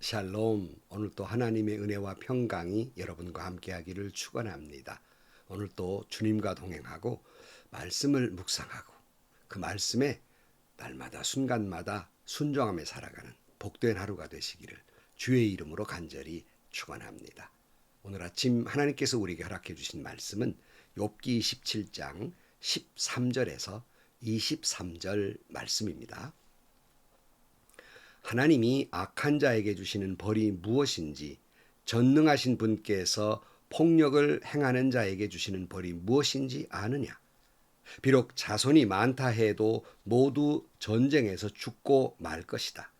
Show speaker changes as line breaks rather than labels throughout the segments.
샬롬. 오늘 또 하나님의 은혜와 평강이 여러분과 함께하기를 축원합니다. 오늘 또 주님과 동행하고 말씀을 묵상하고 그 말씀에 날마다 순간마다 순종하며 살아가는 복된 하루가 되시기를 주의 이름으로 간절히 축원합니다. 오늘 아침 하나님께서 우리에게 허락해 주신 말씀은 욥기 27장 13절에서 23절 말씀입니다. 하나님이 악한 자에게 주시는 벌이 무엇인지, 전능하신 분께서 폭력을 행하는 자에게 주시는 벌이 무엇인지 아느냐? 비록 자손이 많다 해도 모두 전쟁에서 죽고 말 것이다.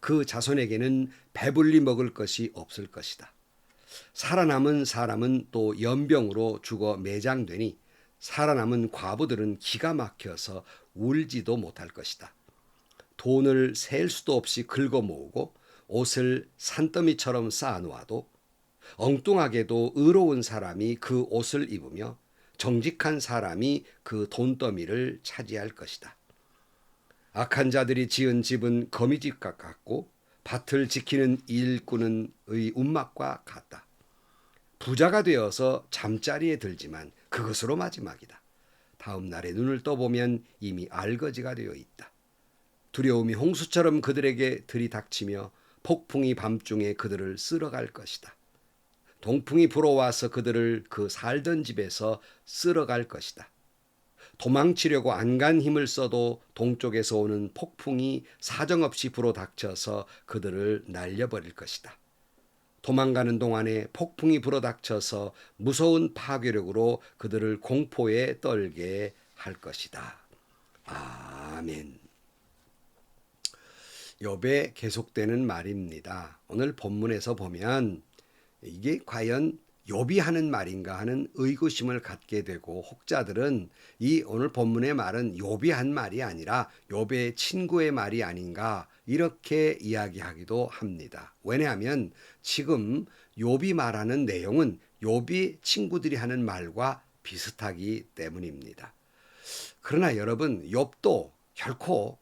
그 자손에게는 배불리 먹을 것이 없을 것이다. 살아남은 사람은 또 연병으로 죽어 매장되니 살아남은 과부들은 기가 막혀서 울지도 못할 것이다. 돈을 셀 수도 없이 긁어 모으고 옷을 산더미처럼 쌓아놓아도 엉뚱하게도 의로운 사람이 그 옷을 입으며 정직한 사람이 그 돈더미를 차지할 것이다. 악한 자들이 지은 집은 거미집과 같고 밭을 지키는 일꾼의 움막과 같다. 부자가 되어서 잠자리에 들지만 그것으로 마지막이다. 다음 날에 눈을 떠보면 이미 알거지가 되어 있다. 두려움이 홍수처럼 그들에게 들이닥치며 폭풍이 밤중에 그들을 쓸어갈 것이다. 동풍이 불어와서 그들을 그 살던 집에서 쓸어갈 것이다. 도망치려고 안간 힘을 써도 동쪽에서 오는 폭풍이 사정없이 불어닥쳐서 그들을 날려버릴 것이다. 도망가는 동안에 폭풍이 불어닥쳐서 무서운 파괴력으로 그들을 공포에 떨게 할 것이다. 아멘. 욥에 계속되는 말입니다. 오늘 본문에서 보면 이게 과연 욥이 하는 말인가 하는 의구심을 갖게 되고, 혹자들은 이 오늘 본문의 말은 욥이 한 말이 아니라 욥의 친구의 말이 아닌가 이렇게 이야기하기도 합니다. 왜냐하면 지금 욥이 말하는 내용은 욥이 친구들이 하는 말과 비슷하기 때문입니다. 그러나 여러분, 욥도 결코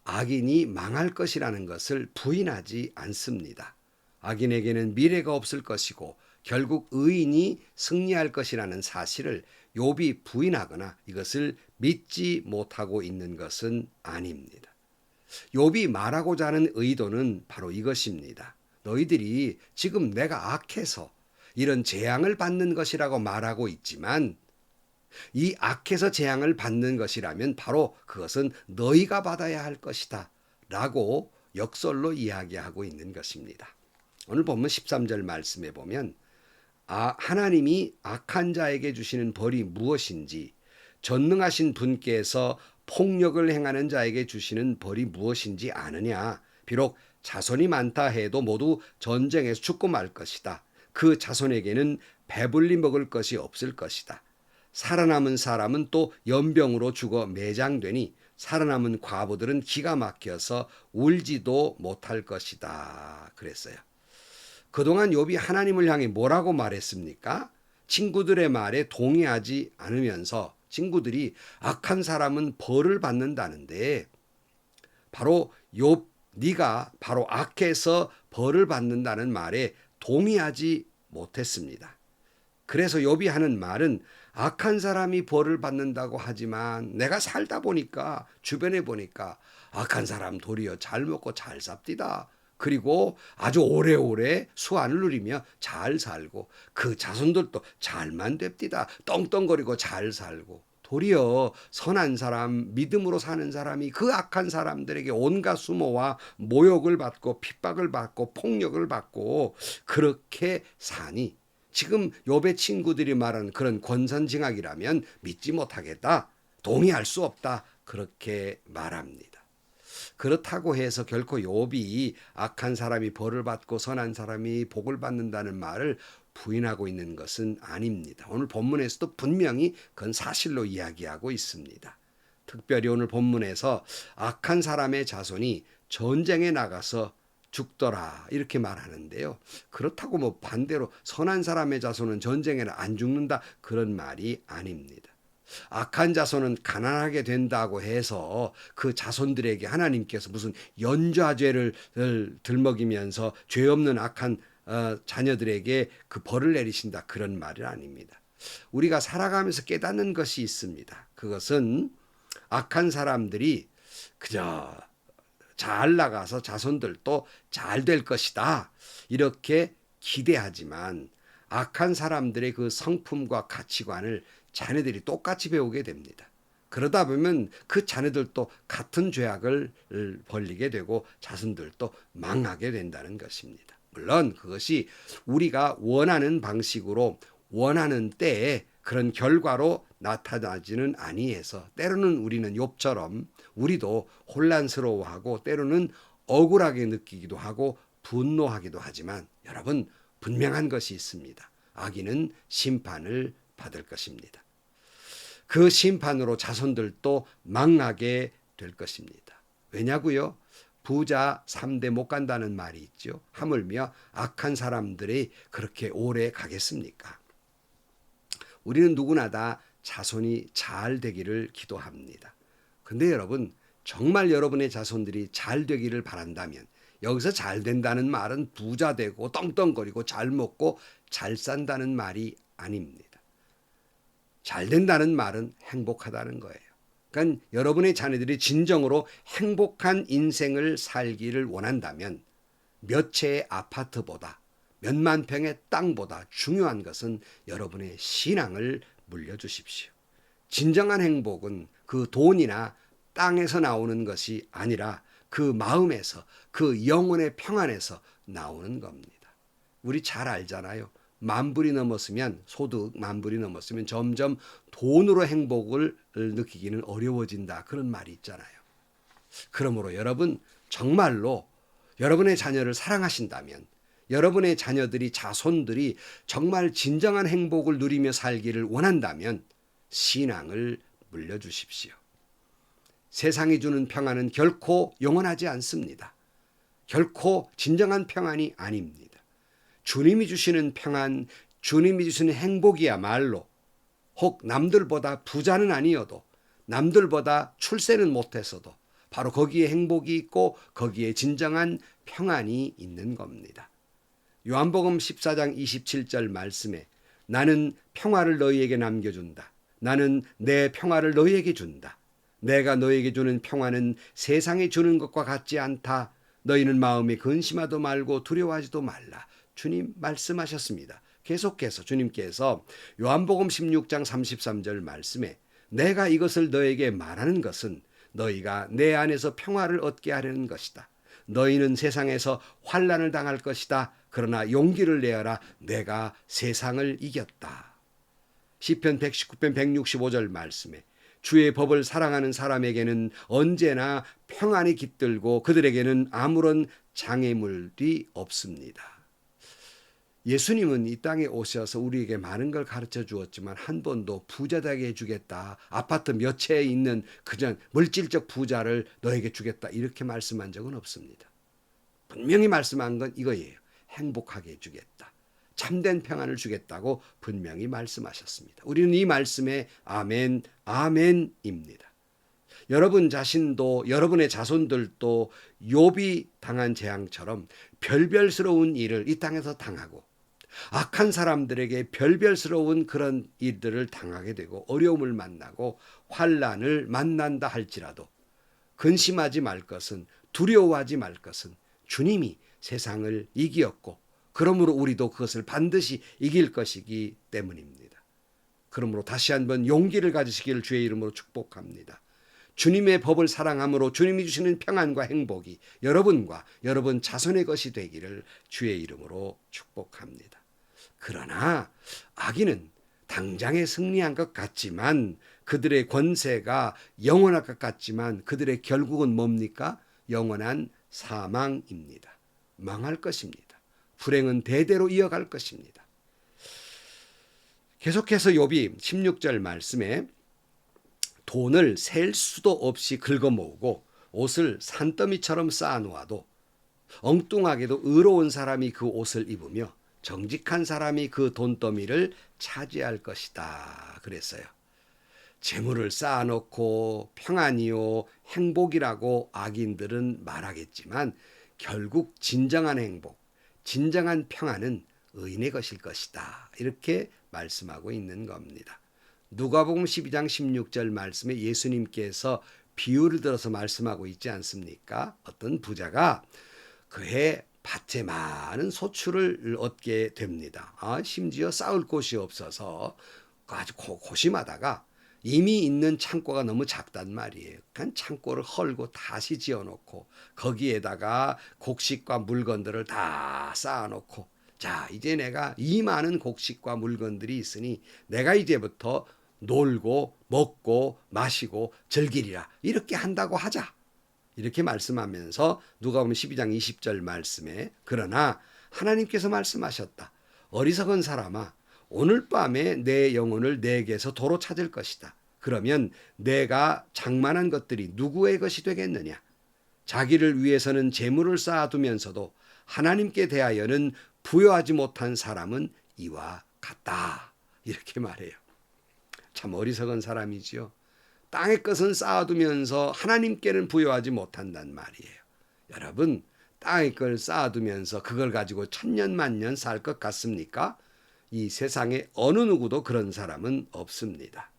악인이 망할 것이라는 것을 부인하지 않습니다. 악인에게는 미래가 없을 것이고 결국 의인이 승리할 것이라는 사실을 욥이 부인하거나 이것을 믿지 못하고 있는 것은 아닙니다. 욥이 말하고자 하는 의도는 바로 이것입니다. 너희들이 지금 내가 악해서 이런 재앙을 받는 것이라고 말하고 있지만 이 악해서 재앙을 받는 것이라면 바로 그것은 너희가 받아야 할 것이다 라고 역설로 이야기하고 있는 것입니다. 오늘 본문 13절 말씀에 보면 하나님이 악한 자에게 주시는 벌이 무엇인지, 전능하신 분께서 폭력을 행하는 자에게 주시는 벌이 무엇인지 아느냐? 비록 자손이 많다 해도 모두 전쟁에서 죽고 말 것이다. 그 자손에게는 배불리 먹을 것이 없을 것이다. 살아남은 사람은 또 연병으로 죽어 매장되니 살아남은 과부들은 기가 막혀서 울지도 못할 것이다 그랬어요. 그동안 욥이 하나님을 향해 뭐라고 말했습니까? 친구들의 말에 동의하지 않으면서 친구들이 악한 사람은 벌을 받는다는데, 바로 욥 네가 바로 악해서 벌을 받는다는 말에 동의하지 못했습니다. 그래서 욥이 하는 말은 악한 사람이 벌을 받는다고 하지만 내가 살다 보니까 주변에 보니까 악한 사람 도리어 잘 먹고 잘 삽디다. 그리고 아주 오래오래 수완을 누리며 잘 살고 그 자손들도 잘만 됩디다. 떵떵거리고 잘 살고 도리어 선한 사람, 믿음으로 사는 사람이 그 악한 사람들에게 온갖 수모와 모욕을 받고 핍박을 받고 폭력을 받고 그렇게 사니 지금 욥의 친구들이 말하는 그런 권선징악이라면 믿지 못하겠다. 동의할 수 없다. 그렇게 말합니다. 그렇다고 해서 결코 욥이 악한 사람이 벌을 받고 선한 사람이 복을 받는다는 말을 부인하고 있는 것은 아닙니다. 오늘 본문에서도 분명히 그건 사실로 이야기하고 있습니다. 특별히 오늘 본문에서 악한 사람의 자손이 전쟁에 나가서 죽더라 이렇게 말하는데요. 그렇다고 뭐 반대로 선한 사람의 자손은 전쟁에는 안 죽는다 그런 말이 아닙니다. 악한 자손은 가난하게 된다고 해서 그 자손들에게 하나님께서 무슨 연좌죄를 들먹이면서 죄 없는 악한 자녀들에게 그 벌을 내리신다, 그런 말은 아닙니다. 우리가 살아가면서 깨닫는 것이 있습니다. 그것은 악한 사람들이 그저 잘 나가서 자손들도 잘 될 것이다, 이렇게 기대하지만 악한 사람들의 그 성품과 가치관을 자녀들이 똑같이 배우게 됩니다. 그러다 보면 그 자녀들도 같은 죄악을 벌리게 되고 자손들도 망하게 된다는 것입니다. 물론 그것이 우리가 원하는 방식으로 원하는 때에 그런 결과로 나타나지는 아니해서 때로는 우리는 욥처럼 우리도 혼란스러워하고 때로는 억울하게 느끼기도 하고 분노하기도 하지만 여러분, 분명한 것이 있습니다. 악인은 심판을 받을 것입니다. 그 심판으로 자손들도 망하게 될 것입니다. 왜냐고요? 부자 3대 못 간다는 말이 있죠. 하물며 악한 사람들이 그렇게 오래 가겠습니까? 우리는 누구나 다 자손이 잘 되기를 기도합니다. 근데 여러분, 정말 여러분의 자손들이 잘 되기를 바란다면, 여기서 잘 된다는 말은 부자 되고 떵떵거리고 잘 먹고 잘 산다는 말이 아닙니다. 잘 된다는 말은 행복하다는 거예요. 그러니까 여러분의 자녀들이 진정으로 행복한 인생을 살기를 원한다면 몇 채의 아파트보다 몇만 평의 땅보다 중요한 것은 여러분의 신앙을 물려주십시오. 진정한 행복은 그 돈이나 땅에서 나오는 것이 아니라 그 마음에서, 그 영혼의 평안에서 나오는 겁니다. 우리 잘 알잖아요. 만불이 넘었으면, 소득 만불이 넘었으면 점점 돈으로 행복을 느끼기는 어려워진다, 그런 말이 있잖아요. 그러므로 여러분, 정말로 여러분의 자녀를 사랑하신다면, 여러분의 자녀들이, 자손들이 정말 진정한 행복을 누리며 살기를 원한다면 신앙을 물려주십시오. 세상이 주는 평안은 결코 영원하지 않습니다. 결코 진정한 평안이 아닙니다. 주님이 주시는 평안, 주님이 주시는 행복이야말로 혹 남들보다 부자는 아니어도 남들보다 출세는 못했어도 바로 거기에 행복이 있고 거기에 진정한 평안이 있는 겁니다. 요한복음 14장 27절 말씀에 나는 평화를 너희에게 남겨준다. 나는 내 평화를 너희에게 준다. 내가 너희에게 주는 평화는 세상이 주는 것과 같지 않다. 너희는 마음에 근심하도 말고 두려워하지도 말라. 주님 말씀하셨습니다. 계속해서 주님께서 요한복음 16장 33절 말씀에 내가 이것을 너에게 말하는 것은 너희가 내 안에서 평화를 얻게 하려는 것이다. 너희는 세상에서 환난을 당할 것이다. 그러나 용기를 내어라. 내가 세상을 이겼다. 시편 119편 165절 말씀에 주의 법을 사랑하는 사람에게는 언제나 평안이 깃들고 그들에게는 아무런 장애물이 없습니다. 예수님은 이 땅에 오셔서 우리에게 많은 걸 가르쳐 주었지만 한 번도 부자 되게 해주겠다, 아파트 몇 채에 있는 그냥 물질적 부자를 너에게 주겠다, 이렇게 말씀한 적은 없습니다. 분명히 말씀한 건 이거예요. 행복하게 해주겠다, 참된 평안을 주겠다고 분명히 말씀하셨습니다. 우리는 이 말씀에 아멘, 아멘입니다. 여러분 자신도 여러분의 자손들도 욥이 당한 재앙처럼 별별스러운 일을 이 땅에서 당하고 악한 사람들에게 별별스러운 그런 일들을 당하게 되고 어려움을 만나고 환난을 만난다 할지라도 근심하지 말 것은, 두려워하지 말 것은 주님이 세상을 이기었고 그러므로 우리도 그것을 반드시 이길 것이기 때문입니다. 그러므로 다시 한번 용기를 가지시기를 주의 이름으로 축복합니다. 주님의 법을 사랑함으로 주님이 주시는 평안과 행복이 여러분과 여러분 자손의 것이 되기를 주의 이름으로 축복합니다. 그러나 악인은 당장에 승리한 것 같지만 그들의 권세가 영원할 것 같지만 그들의 결국은 뭡니까? 영원한 사망입니다. 망할 것입니다. 불행은 대대로 이어갈 것입니다. 계속해서 욥이 16절 말씀에 돈을 셀 수도 없이 긁어모으고 옷을 산더미처럼 쌓아놓아도 엉뚱하게도 의로운 사람이 그 옷을 입으며 정직한 사람이 그 돈더미를 차지할 것이다 그랬어요. 재물을 쌓아놓고 평안이요 행복이라고 악인들은 말하겠지만 결국 진정한 행복, 진정한 평안은 의인의 것일 것이다. 이렇게 말씀하고 있는 겁니다. 누가복음 12장 16절 말씀에 예수님께서 비유를 들어서 말씀하고 있지 않습니까? 어떤 부자가 그해 밭에 많은 소출을 얻게 됩니다. 심지어 쌓을 곳이 없어서 아주 고심하다가 이미 있는 창고가 너무 작단 말이에요. 그냥 창고를 헐고 다시 지어놓고 거기에다가 곡식과 물건들을 다 쌓아놓고 자 이제 내가 이 많은 곡식과 물건들이 있으니 내가 이제부터 놀고 먹고 마시고 즐기리라 이렇게 한다고 하자. 이렇게 말씀하면서 누가복음 12장 20절 말씀에 그러나 하나님께서 말씀하셨다. 어리석은 사람아 오늘 밤에 내 영혼을 내게서 도로 찾을 것이다. 그러면 내가 장만한 것들이 누구의 것이 되겠느냐? 자기를 위해서는 재물을 쌓아두면서도 하나님께 대하여는 부여하지 못한 사람은 이와 같다. 이렇게 말해요. 참 어리석은 사람이지요. 땅의 것은 쌓아두면서 하나님께는 부여하지 못한단 말이에요. 여러분 땅의 걸 쌓아두면서 그걸 가지고 천년만년 살 것 같습니까? 이 세상에 어느 누구도 그런 사람은 없습니다.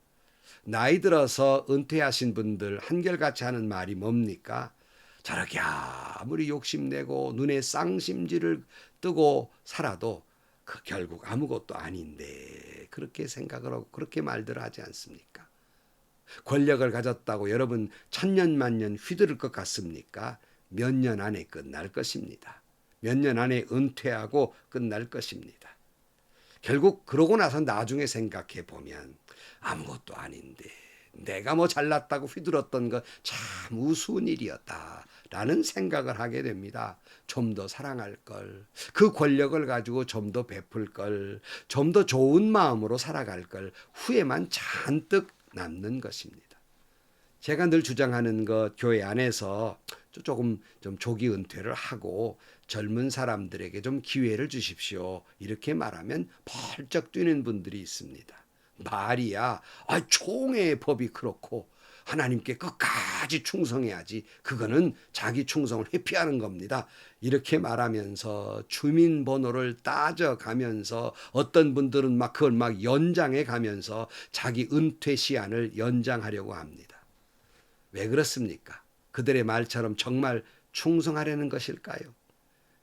나이 들어서 은퇴하신 분들 한결같이 하는 말이 뭡니까? 저렇게 아무리 욕심내고 눈에 쌍심지를 뜨고 살아도 그 결국 아무것도 아닌데 그렇게 생각을 하고 그렇게 말들 하지 않습니까? 권력을 가졌다고 여러분 천년만년 휘두를 것 같습니까? 몇 년 안에 끝날 것입니다. 몇 년 안에 은퇴하고 끝날 것입니다. 결국 그러고 나서 나중에 생각해 보면 아무것도 아닌데 내가 뭐 잘났다고 휘둘렀던 것 참 우스운 일이었다 라는 생각을 하게 됩니다. 좀 더 사랑할 걸, 그 권력을 가지고 좀 더 베풀 걸, 좀 더 좋은 마음으로 살아갈 걸 후회만 잔뜩 남는 것입니다. 제가 늘 주장하는 것 교회 안에서 조금 좀 조기 은퇴를 하고 젊은 사람들에게 좀 기회를 주십시오. 이렇게 말하면 펄쩍 뛰는 분들이 있습니다. 말이야. 총회의 법이 그렇고 하나님께 끝까지 충성해야지. 그거는 자기 충성을 회피하는 겁니다. 이렇게 말하면서 주민번호를 따져가면서 어떤 분들은 막 그걸 막 연장해 가면서 자기 은퇴 시한을 연장하려고 합니다. 왜 그렇습니까? 그들의 말처럼 정말 충성하려는 것일까요?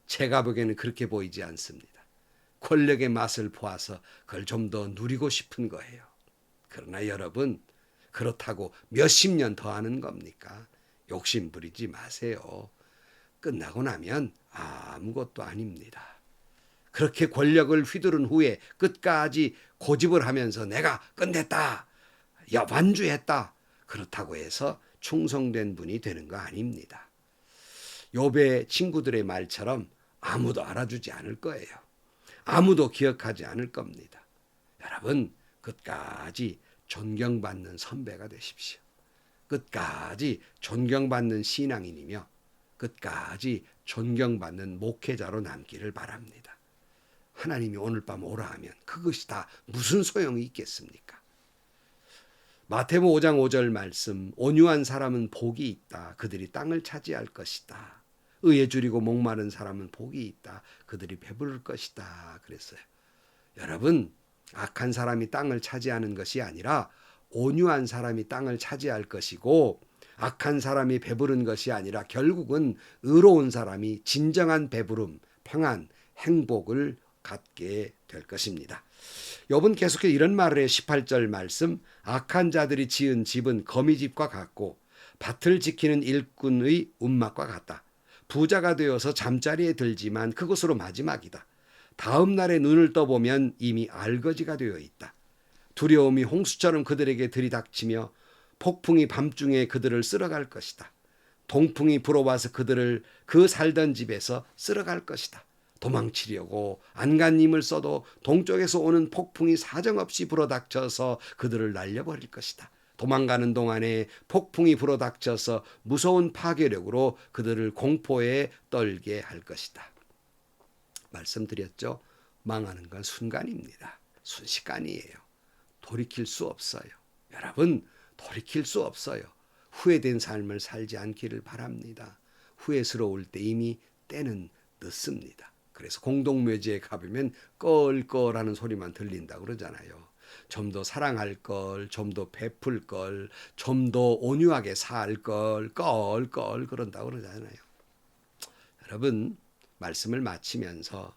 제가 보기에는 그렇게 보이지 않습니다. 권력의 맛을 보아서 그걸 좀 더 누리고 싶은 거예요. 그러나 여러분 그렇다고 몇십 년 더 하는 겁니까? 욕심 부리지 마세요. 끝나고 나면 아무것도 아닙니다. 그렇게 권력을 휘두른 후에 끝까지 고집을 하면서 내가 끝냈다. 완주했다. 그렇다고 해서 충성된 분이 되는 거 아닙니다. 욥의 친구들의 말처럼 아무도 알아주지 않을 거예요. 아무도 기억하지 않을 겁니다. 여러분 끝까지 존경받는 선배가 되십시오. 끝까지 존경받는 신앙인이며 끝까지 존경받는 목회자로 남기를 바랍니다. 하나님이 오늘 밤 오라 하면 그것이 다 무슨 소용이 있겠습니까? 마태복음 5장 5절 말씀 온유한 사람은 복이 있다. 그들이 땅을 차지할 것이다. 의에 줄이고 목마른 사람은 복이 있다. 그들이 배부를 것이다. 그랬어요. 여러분 악한 사람이 땅을 차지하는 것이 아니라 온유한 사람이 땅을 차지할 것이고 악한 사람이 배부른 것이 아니라 결국은 의로운 사람이 진정한 배부름, 평안, 행복을 갖게 될 것입니다. 욥은 계속해서 이런 말을 해요. 18절 말씀 악한 자들이 지은 집은 거미집과 같고 밭을 지키는 일꾼의 움막과 같다. 부자가 되어서 잠자리에 들지만 그것으로 마지막이다. 다음 날에 눈을 떠보면 이미 알거지가 되어 있다. 두려움이 홍수처럼 그들에게 들이닥치며 폭풍이 밤중에 그들을 쓸어갈 것이다. 동풍이 불어와서 그들을 그 살던 집에서 쓸어갈 것이다. 도망치려고 안간힘을 써도 동쪽에서 오는 폭풍이 사정없이 불어닥쳐서 그들을 날려버릴 것이다. 도망가는 동안에 폭풍이 불어닥쳐서 무서운 파괴력으로 그들을 공포에 떨게 할 것이다. 말씀드렸죠. 망하는 건 순간입니다. 순식간이에요. 돌이킬 수 없어요. 여러분 돌이킬 수 없어요. 후회된 삶을 살지 않기를 바랍니다. 후회스러울 때 이미 때는 늦습니다. 그래서 공동묘지에 가보면 껄껄하는 소리만 들린다 그러잖아요. 좀 더 사랑할 걸, 좀 더 베풀 걸, 좀 더 온유하게 살 걸, 껄껄 그런다 그러잖아요. 여러분 말씀을 마치면서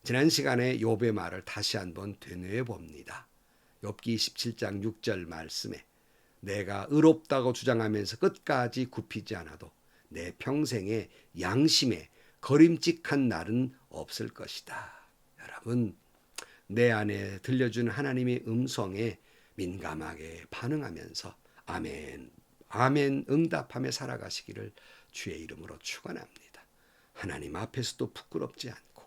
지난 시간에 욥의 말을 다시 한번 되뇌어 봅니다. 욥기 27장 6절 말씀에 내가 의롭다고 주장하면서 끝까지 굽히지 않아도 내 평생에 양심에 거림직한 날은 없을 것이다. 여러분 내 안에 들려준 하나님의 음성에 민감하게 반응하면서 아멘, 아멘 응답하며 살아가시기를 주의 이름으로 축원합니다. 하나님 앞에서도 부끄럽지 않고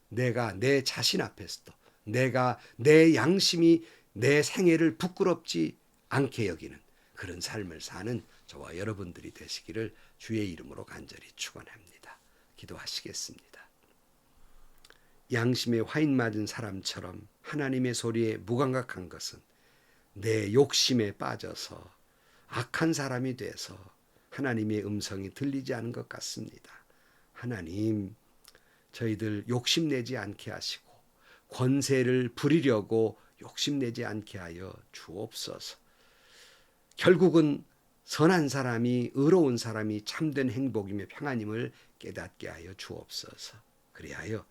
내가 내 자신 앞에서도 내가 내 양심이 내 생애를 부끄럽지 않게 여기는 그런 삶을 사는 저와 여러분들이 되시기를 주의 이름으로 간절히 축원합니다. 기도하시겠습니다. 양심에 화인 맞은 사람처럼 하나님의 소리에 무감각한 것은 내 욕심에 빠져서 악한 사람이 돼서 하나님의 음성이 들리지 않은 것 같습니다. 하나님, 저희들 욕심내지 않게 하시고 권세를 부리려고 욕심내지 않게 하여 주옵소서. 결국은 선한 사람이 의로운 사람이 참된 행복이며 평안임을 깨닫게 하여 주옵소서. 그리하여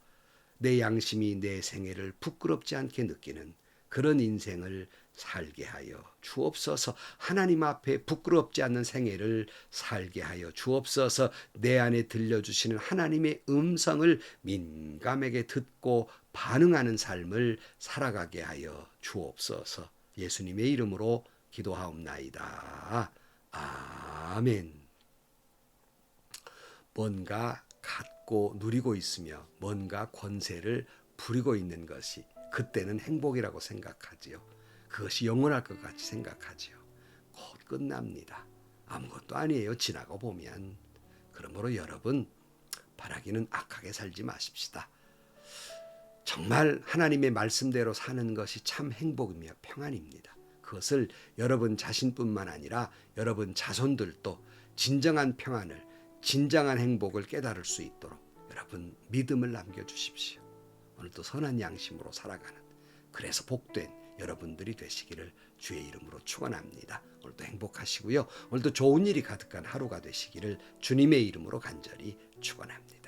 내 양심이 내 생애를 부끄럽지 않게 느끼는 그런 인생을 살게 하여 주옵소서. 하나님 앞에 부끄럽지 않는 생애를 살게 하여 주옵소서. 내 안에 들려주시는 하나님의 음성을 민감하게 듣고 반응하는 삶을 살아가게 하여 주옵소서. 예수님의 이름으로 기도하옵나이다. 아멘. 뭔가 갖고 누리고 있으며 뭔가 권세를 부리고 있는 것이 그때는 행복이라고 생각하지요. 그것이 영원할 것 같이 생각하지요. 곧 끝납니다. 아무것도 아니에요. 지나고 보면. 그러므로 여러분 바라기는 악하게 살지 마십시다. 정말 하나님의 말씀대로 사는 것이 참 행복이며 평안입니다. 그것을 여러분 자신뿐만 아니라 여러분 자손들도 진정한 평안을 진정한 행복을 깨달을 수 있도록 여러분 믿음을 남겨주십시오. 오늘도 선한 양심으로 살아가는 그래서 복된 여러분들이 되시기를 주의 이름으로 축원합니다. 오늘도 행복하시고요. 오늘도 좋은 일이 가득한 하루가 되시기를 주님의 이름으로 간절히 축원합니다.